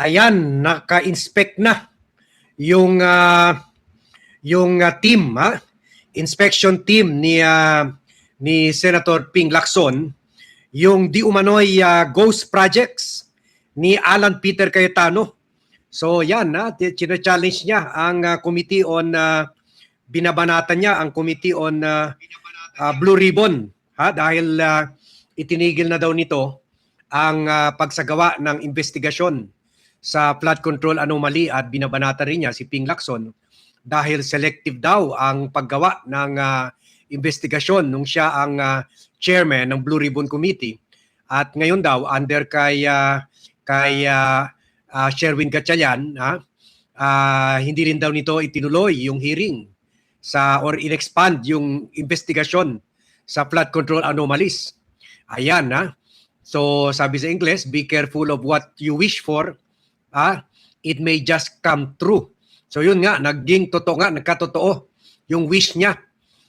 Ayan, naka-inspect na yung team, inspection team ni Senator Ping Lacson, yung di umano'y ghost projects ni Alan Peter Cayetano. So yan, challenge niya ang committee on binabanatan niya ang committee on Blue Ribbon, dahil itinigil na daw nito ang pagsagawa ng investigasyon sa flood control anomaly at binabanatan rin niya si Ping Lacson dahil selective daw ang paggawa ng investigasyon nung siya ang chairman ng Blue Ribbon Committee. At ngayon daw under kay Sherwin Gatchalian, hindi rin daw nito itinuloy yung hearing or in-expand yung investigasyon sa flood control anomalies. Ayan, So sabi sa English, be careful of what you wish for. It may just come true. So yun nga, nagkatotoo yung wish niya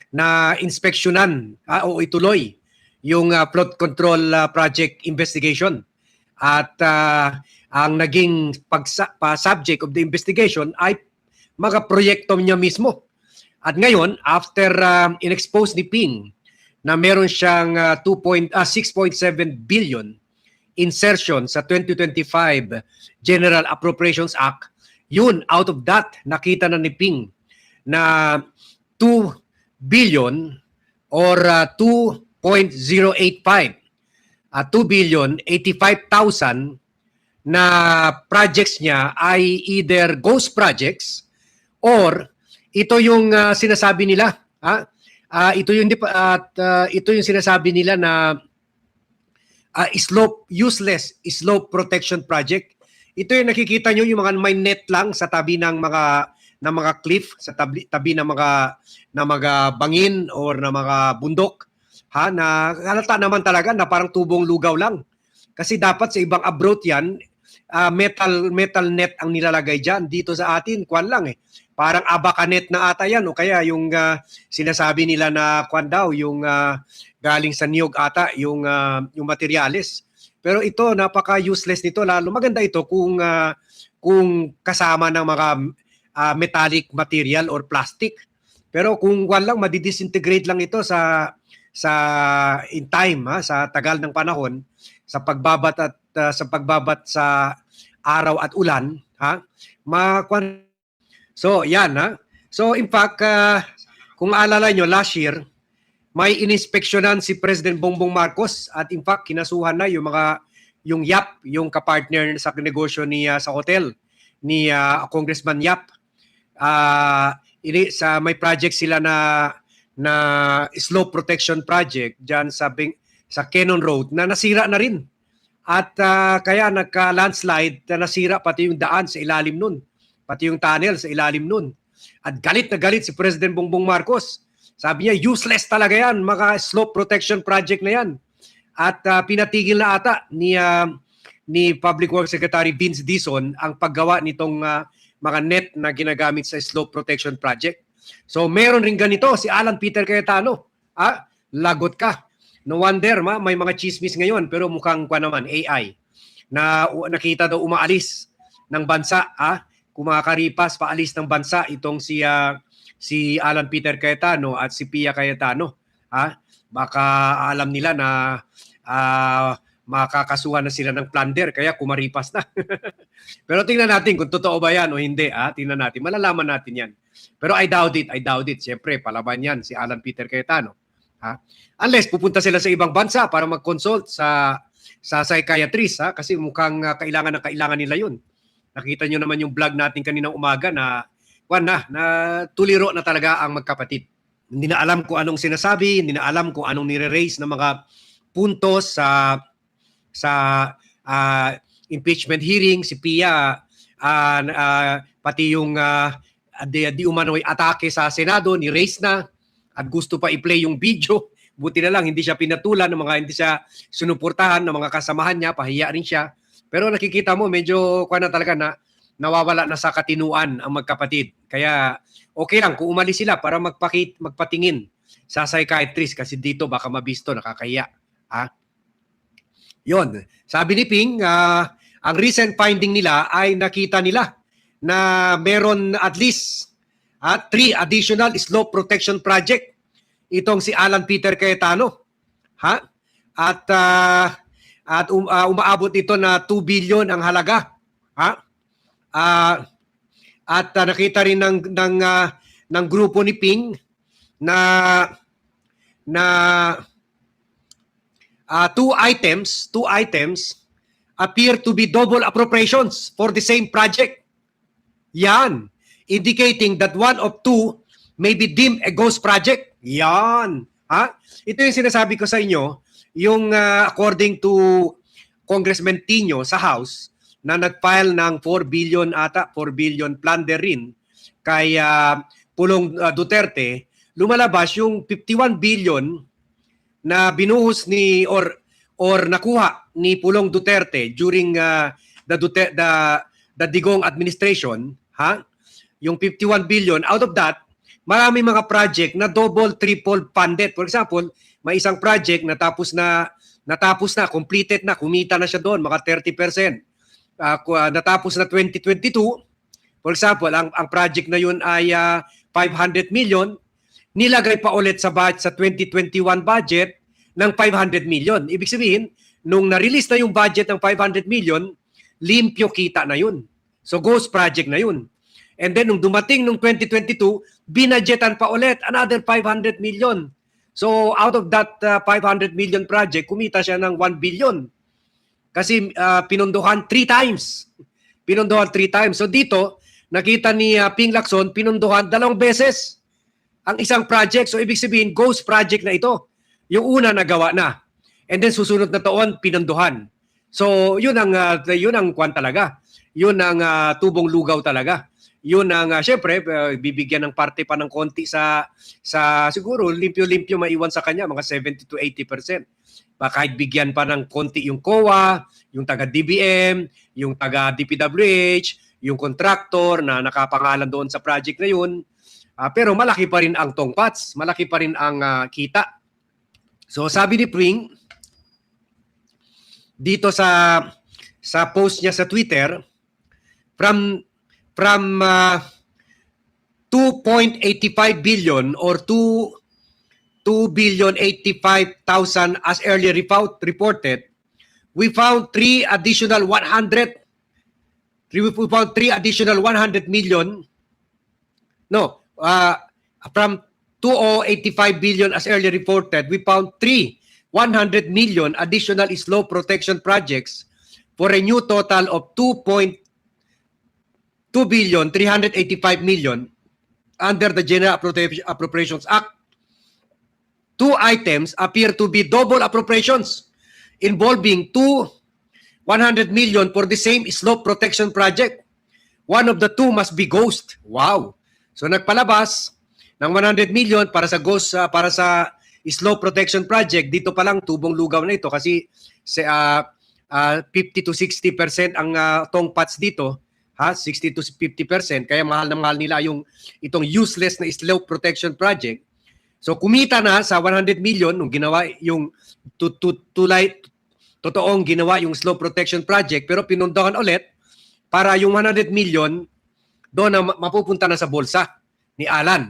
na inspeksyonan o ituloy yung flood control project investigation. At ang naging subject of the investigation ay mga proyekto niya mismo. At ngayon, after in-expose ni Ping na meron siyang 6.7 billion insertion sa 2025 General Appropriations Act, yun, out of that, nakita na ni Ping na 2 billion or 2.085, 2 billion 85,000 na projects niya ay either ghost projects or ito yung sinasabi nila, ito yung sinasabi nila na useless slope protection project. Ito yung nakikita nyo, yung mga may net lang sa tabi ng mga cliff, sa tabi ng mga bangin or ng mga bundok, na halata naman talaga na parang tubong lugaw lang. Kasi dapat sa ibang abroad yan, metal net ang nilalagay dyan. Dito sa atin, kwan lang parang abaka net na ata yan, o kaya yung sinasabi nila na kwan daw, yung galing sa niyog ata, yung materyales. Pero ito, napaka-useless nito. Lalo maganda ito kung kasama ng mga metallic material or plastic. Pero kung kwan lang, madidisintegrate lang ito sa in time, sa tagal ng panahon, sa pagbabat sa araw at ulan, So, yan, So, in fact, kung alala nyo, last year, may ininspeksyonan si President Bongbong Marcos at in fact, kinasuhan na yung Yap, yung kapartner sa negosyo niya sa hotel ni Congressman Yap. May project sila na slope protection project dyan sa Cannon Road na nasira na rin. At kaya nagka-landslide na nasira pati yung daan sa ilalim nun. Pati yung tunnel sa ilalim nun. At galit na galit si President Bongbong Marcos. Sabi niya, useless talaga yan, mga slope protection project na yan. At pinatigil na ata ni Public Works Secretary Vince Dizon ang paggawa nitong mga net na ginagamit sa slope protection project. So meron rin ganito si Alan Peter Cayetano. Lagot ka. No wonder may mga chismis ngayon pero mukhang naman AI na nakita daw umaalis ng bansa, kumakaripas paalis ng bansa itong si Alan Peter Cayetano at si Pia Cayetano. Baka alam nila na makakasuhan na sila ng plunder kaya kumaripas na. Pero tingnan natin kung totoo ba yan o hindi. Tingnan natin, malalaman natin yan. Pero I doubt it. Siyempre, palaban yan si Alan Peter Cayetano. Unless pupunta sila sa ibang bansa para mag-consult sa psychiatrist, kasi mukhang kailangan nila yun. Nakita nyo naman yung vlog natin kaninang umaga na tuliro na talaga ang magkapatid. Hindi na alam kung anong sinasabi, hindi na alam kung anong nire-raise ng mga puntos sa impeachment hearing. Si Pia, pati yung di umano'y atake sa Senado, ni-raise na at gusto pa i-play yung video. Buti na lang, hindi siya pinatulan, hindi siya sinuportahan ng mga kasamahan niya, pahiya rin siya. Pero nakikita mo, medyo talaga na nawawala na sa katinuan ang magkapatid. Kaya okay lang kung umalis sila para magpatingin sa psychiatrist kasi dito baka mabisto, nakakahiya. Yon. Sabi ni Ping, Ang recent finding nila ay nakita nila na meron at least 3 additional slope protection project itong si Alan Peter Cayetano. Ha? At umaabot ito na 2 billion ang halaga. Ha? Nakita rin ng grupo ni Ping na two items appear to be double appropriations for the same project. Yan. Indicating that one of two may be deemed a ghost project. Yan. Ha? Ito yung sinasabi ko sa inyo, yung according to Congressman Tino sa House, na nag-file ng 4 billion plunder rin kay Pulong Duterte, lumalabas yung 51 billion na binuhos ni or nakuha ni Pulong Duterte during the Digong administration, ha? Yung 51 billion, out of that, marami mga project na double, triple funded. For example, may isang project natapos na, completed na, kumita na siya doon, mga 30%. Natapos na 2022, for example, ang project na yun ay 500 million, nilagay pa ulit sa 2021 budget ng 500 million. Ibig sabihin, nung na-release na yung budget ng 500 million, limpyo kita na yun. So ghost project na yun. And then nung dumating nung 2022, binadgetan pa ulit another 500 million. So out of that 500 million project, kumita siya ng 1 billion. Kasi pinunduhan 3 times. Pinunduhan 3 times. So dito, nakita ni Ping Lacson, pinunduhan 2 beses ang isang project. So ibig sabihin, ghost project na ito. Yung una nagawa na. And then susunod na taon, pinunduhan. So yun ang kwan talaga. Yun ang tubong lugaw talaga. Yun ang syempre bibigyan ng parte pa ng konti sa siguro limpyo-limpyo maiwan sa kanya mga 70 to 80%. Kahit bigyan pa ng konti yung COA, yung taga DBM, yung taga DPWH, yung contractor na nakapangalan doon sa project na yun. Pero malaki pa rin ang tongpats, malaki pa rin ang kita. So sabi ni Pring dito sa post niya sa Twitter, from 2.85 billion or 2,085,000 as earlier reported, we found 3 additional 100 million. No, from 2,085 billion as earlier reported, we found 100 million additional slope protection projects for a new total of 2,385 million under the General Appropriations Act. 2 items appear to be double appropriations involving 100 million for the same slope protection project. One of the two must be ghost. Wow. So nagpalabas ng 100 million para sa ghost para sa slope protection project. Dito pa lang tubong lugaw na ito kasi 50 to 60% ang tongpats dito. 60 to 50%, kaya mahal na mahal nila itong useless na slope protection project. So kumita na sa 100 million nung ginawa yung totoong ginawa yung slope protection project, pero pinundahan ulit para yung 100 million doon na mapupunta na sa bulsa ni Alan,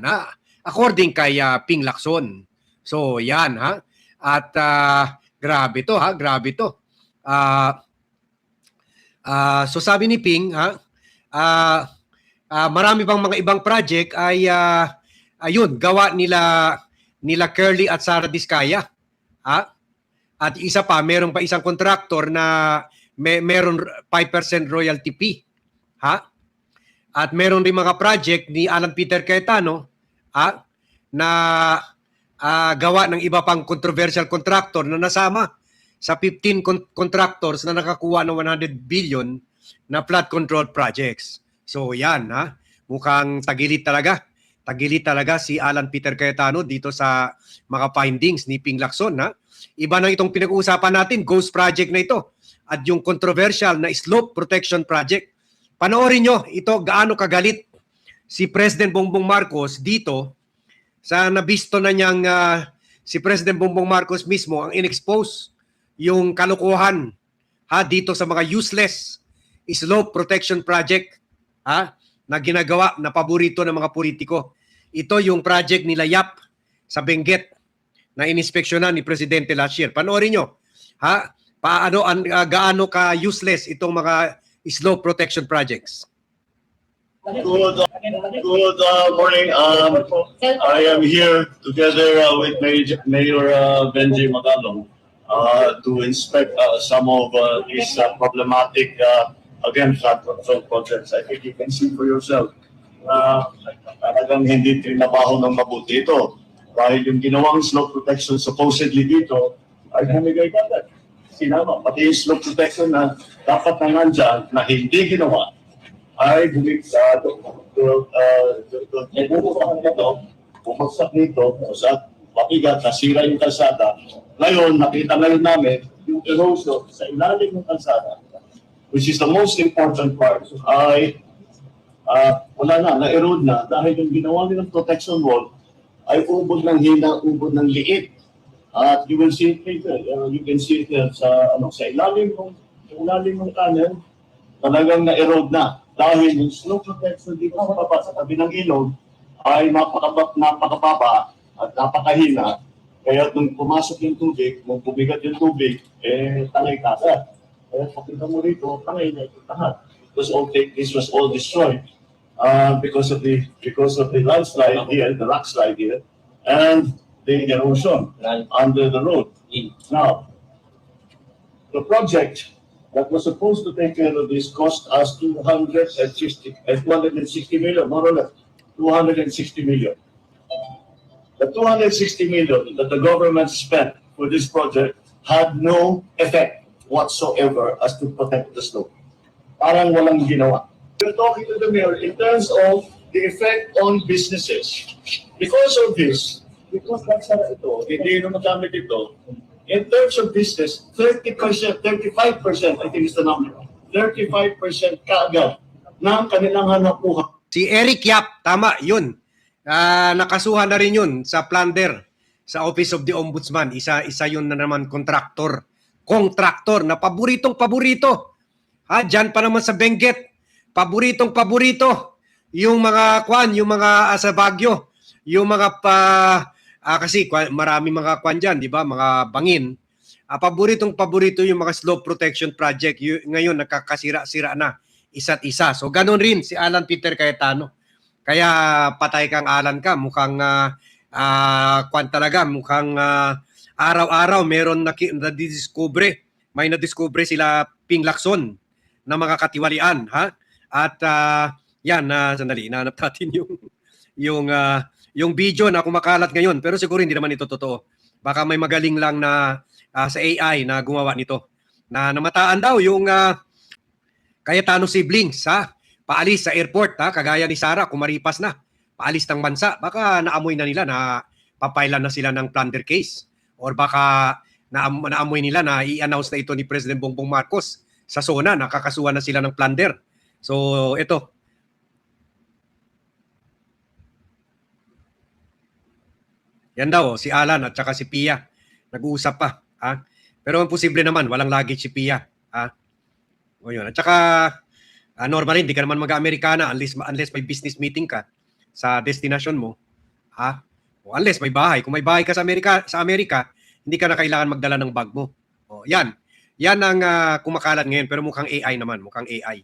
according kay Ping Lacson. So yan at grabe to grabe to. So sabi ni Ping marami pang mga ibang project ay ayun gawa nila Curly at Sara Diskaya. At isa pa, meron pa isang contractor na meron 5% royalty fee. At meron rin mga project ni Alan Peter Cayetano na gawa ng iba pang controversial contractor na nasama sa 15 contractors na nakakuha ng 100 billion na flood control projects. So yan, mukhang tagilid talaga. Tagilid talaga si Alan Peter Cayetano dito sa mga findings ni Ping Lacson. Iba na itong pinag-uusapan natin, ghost project na ito. At yung controversial na slope protection project. Panoorin nyo ito gaano kagalit si President Bongbong Marcos dito sa nabisto na niyang si President Bongbong Marcos mismo ang in-expose yung kalokohan dito sa mga useless slope protection project na ginagawa na paborito ng mga politiko. Ito yung project nila Yap sa Benguet na ininspeksyonan ni Presidente last year. Panoorin nyo, gaano ka useless itong mga slope protection projects. Good morning. I am here together with Mayor Benji Magalong to inspect some of these problematic flood control projects. I think you can see for yourself. Talagang hindi trinabaho ng mabuti ito. Dahil yung ginawang slope protection supposedly dito ay bumigay agad. Sinama, pati yung slope protection na dapat na nandyan na hindi ginawa ay bumagsak dito sa mabigat, nasira yung kalsada. Ngayon, nakita ngayon namin yung erosion sa ilalim ng kalsada, which is the most important part, ay wala na-erode na dahil yung ginawa nilang protection wall ay ubod ng hina, ubod ng liit. At you will see it later. You can see it sa ilalim ng tunnel, talagang na-erode na. Dahil yung slope protection dito sa baba, sa tabi ng ilog, ay napakababa at napakahina. Kaya nung pumasok yung tubig, nung pumigat yung tubig, tangay kasa. Kaya pakita mo rito, tangay na ito lahat. This was all destroyed because of the landslide here, the rock slide here, and the erosion under the road. Now, the project that was supposed to take care of this cost us 260 million, more or less, 260 million. The 260 million that the government spent for this project had no effect whatsoever as to protect the slope. Parang walang ginawa. We're talking to the mayor in terms of the effect on businesses. Because of this, because nagsara ito, hindi na magamit ito, in terms of business, 30%, 35%, I think is the number, 35% kaagad ng kanilang hanap-buhay. Si Eric Yap, tama, yun. Nakasuhan na rin yun sa plunder sa Office of the Ombudsman. Isa yun na naman kontraktor na paboritong-paborito. Diyan pa naman sa Benguet, paboritong-paborito yung mga sa Baguio, yung mga kasi marami mga dyan, di ba? Mga bangin. Paboritong-paborito yung mga slope protection project. Ngayon, nakakasira-sira na isa't isa. So, ganun rin si Alan Peter Cayetano. Kaya patay kang Alan ka. Mukhang, mukhang araw-araw meron na-discover. May na-discover sila Ping Lacson na mga katiwalian. At sandali, inaanap natin yung video na kumakalat ngayon, pero siguro hindi naman ito totoo. Baka may magaling lang na sa AI na gumawa nito. Na namataan daw yung Cayetano siblings, paalis sa airport, kagaya ni Sara, kumaripas na, paalis ng bansa. Baka naamoy na nila na papailan na sila ng plunder case. Or baka naamoy nila na i-announce na ito ni President Bongbong Marcos sa SONA, nakakasuhan na sila ng plunder. So, ito. Yan daw, si Alan at saka si Pia. Nag-uusap pa. Pero ang posible naman, walang luggage si Pia. O yun. At saka, normally, hindi ka naman mag-Amerikana unless may business meeting ka sa destination mo. O unless may bahay. Kung may bahay ka sa Amerika, hindi ka na kailangan magdala ng bag mo. O, yan. Yan ang kumakalat ngayon. Pero mukhang AI naman. Mukhang AI.